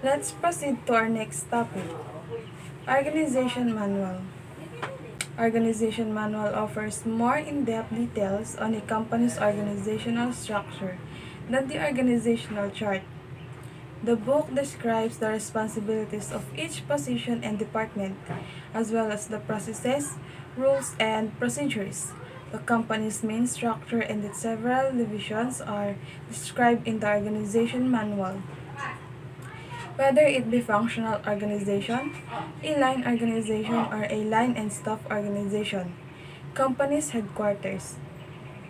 Let's proceed to our next topic. Organization Manual. Organization Manual offers more in-depth details on a company's organizational structure than the organizational chart. The book describes the responsibilities of each position and department, as well as the processes, rules, and procedures. The company's main structure and its several divisions are described in the organization manual. Whether it be functional organization, a line organization, or a line and staff organization, company's headquarters,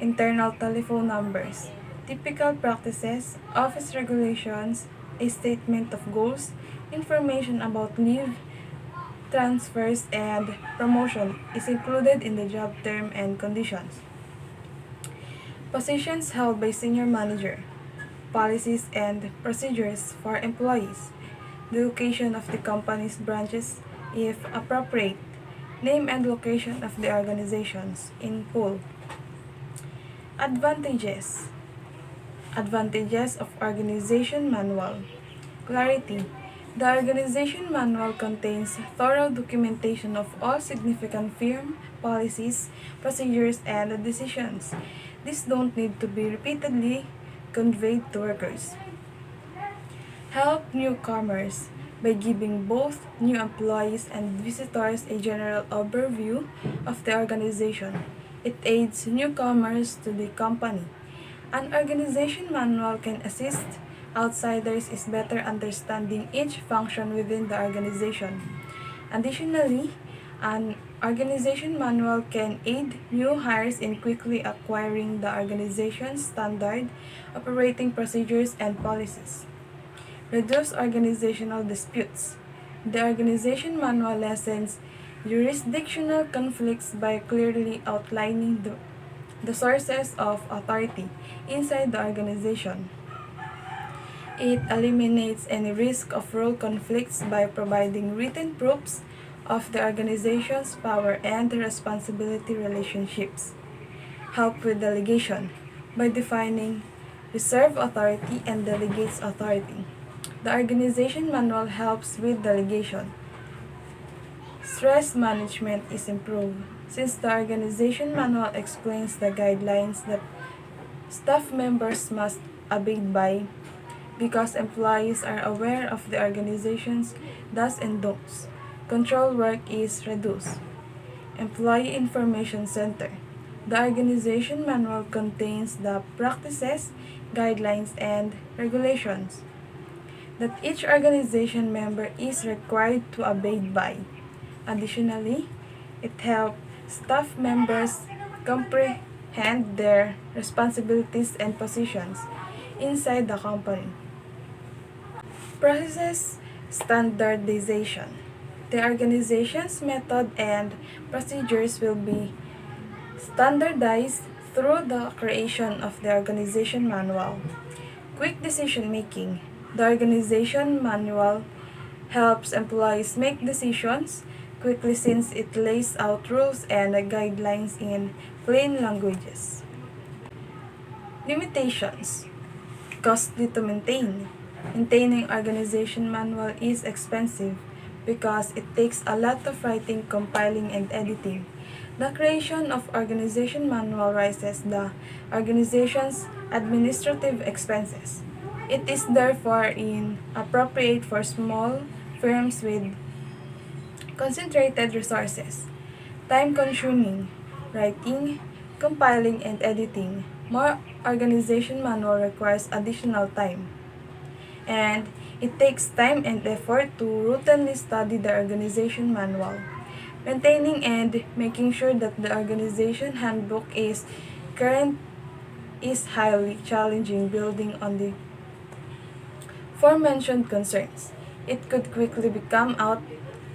internal telephone numbers, typical practices, office regulations, a statement of goals, information about leave, transfers, and promotion is included in the job term and conditions. Positions held by senior manager, policies and procedures for employees, the location of the company's branches if appropriate, name and location of the organizations in full. Advantages. Advantages of Organization Manual. Clarity. The Organization Manual contains thorough documentation of all significant firm policies, procedures, and decisions. These don't need to be repeatedly conveyed to workers. Help newcomers by giving both new employees and visitors a general overview of the organization. It aids newcomers to the company. An organization manual can assist outsiders in better understanding each function within the organization. Additionally, an organization manual can aid new hires in quickly acquiring the organization's standard operating procedures and policies. Reduce organizational disputes. The organization manual lessens jurisdictional conflicts by clearly outlining the sources of authority inside the organization. It eliminates any risk of role conflicts by providing written proofs of the organization's power and responsibility relationships. Help with delegation by defining reserve authority and delegates authority. The organization manual helps with delegation. Stress management is improved since the organization manual explains the guidelines that staff members must abide by because employees are aware of the organization's do's and don'ts. Control work is reduced. Employee Information Center. The organization manual contains the practices, guidelines, and regulations that each organization member is required to abide by. Additionally, it helps staff members comprehend their responsibilities and positions inside the company. Process standardization. The organization's method and procedures will be standardized through the creation of the organization manual. Quick decision making. The organization manual helps employees make decisions quickly since it lays out rules and guidelines in plain languages. Limitations. Costly to maintain. Maintaining organization manual is expensive because it takes a lot of writing, compiling, and editing. The creation of organization manual raises the organization's administrative expenses. It is therefore inappropriate for small firms with concentrated resources. Time-consuming, writing, compiling, and editing. More organization manual requires additional time. And it takes time and effort to routinely study the organization manual. Maintaining and making sure that the organization handbook is current is highly challenging building on the aforementioned concerns. It could quickly become out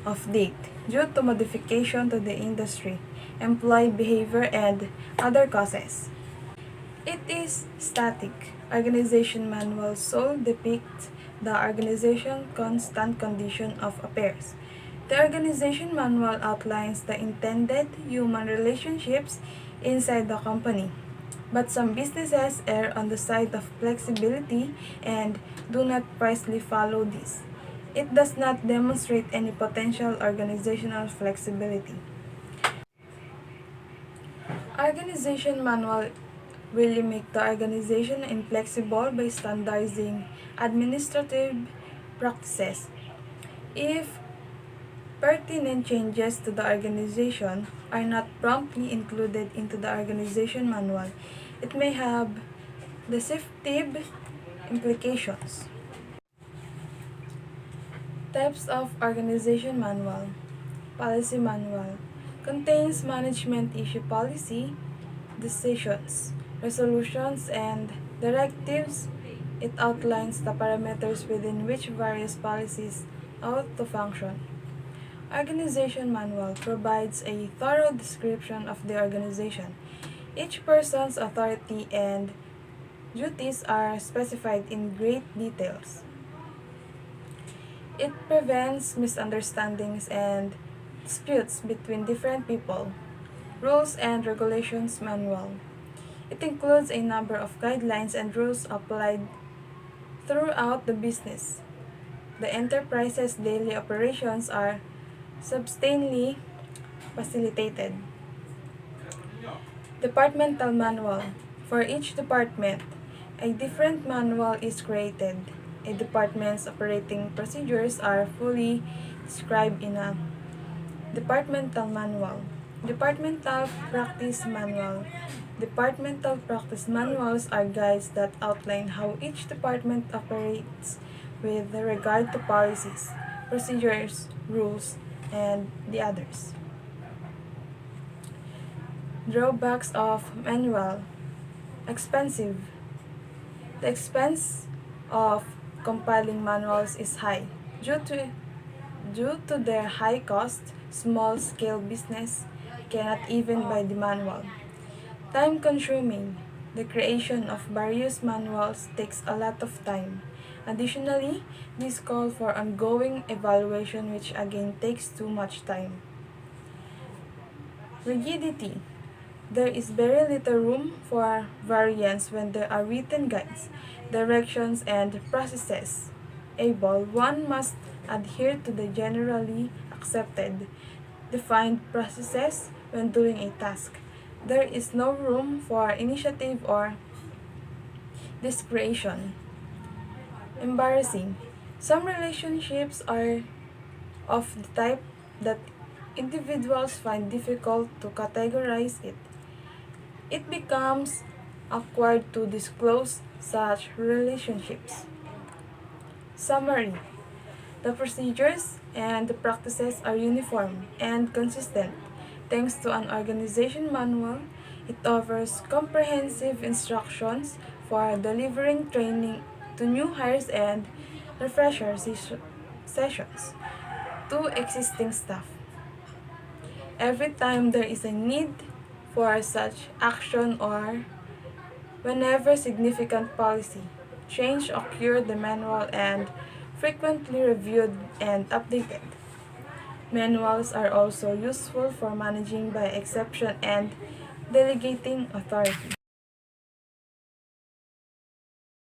of date due to modification to the industry, employee behavior, and other causes. It is static. Organization manual so depicts the organization's constant condition of affairs. The organization manual outlines the intended human relationships inside the company, but some businesses err on the side of flexibility and do not precisely follow this. It does not demonstrate any potential organizational flexibility. Organization manual will make the organization inflexible by standardizing administrative practices. If pertinent changes to the organization are not promptly included into the organization manual, it may have deceptive implications. Types of organization manual. Policy manual contains management issue policy, decisions, resolutions, and directives. It outlines the parameters within which various policies ought to function. Organization manual provides a thorough description of the organization. Each person's authority and duties are specified in great details. It prevents misunderstandings and disputes between different people. Rules and Regulations Manual. It includes a number of guidelines and rules applied throughout the business. The enterprise's daily operations are substantially facilitated. Departmental Manual. For each department, a different manual is created. A department's operating procedures are fully described in a departmental manual. Departmental Practice Manual. Departmental practice manuals are guides that outline how each department operates with regard to policies, procedures, rules, and the others. Drawbacks of manual. Expensive. The expense of compiling manuals is high. Due to their high cost, small-scale business cannot even buy the manual. Time-consuming. The creation of various manuals takes a lot of time. Additionally, this calls for ongoing evaluation, which again takes too much time. Rigidity. There is very little room for variance when there are written guides, directions, and processes. One must adhere to the generally accepted, defined processes when doing a task. There is no room for initiative or discretion. Embarrassing. Some relationships are of the type that individuals find difficult to categorize it. It becomes awkward to disclose such relationships. Summary. The procedures and the practices are uniform and consistent. Thanks to an organization manual, it offers comprehensive instructions for delivering training to new hires and refresher sessions to existing staff. Every time there is a need for such action or whenever significant policy change occur, the manual and frequently reviewed and updated. Manuals are also useful for managing by exception and delegating authority.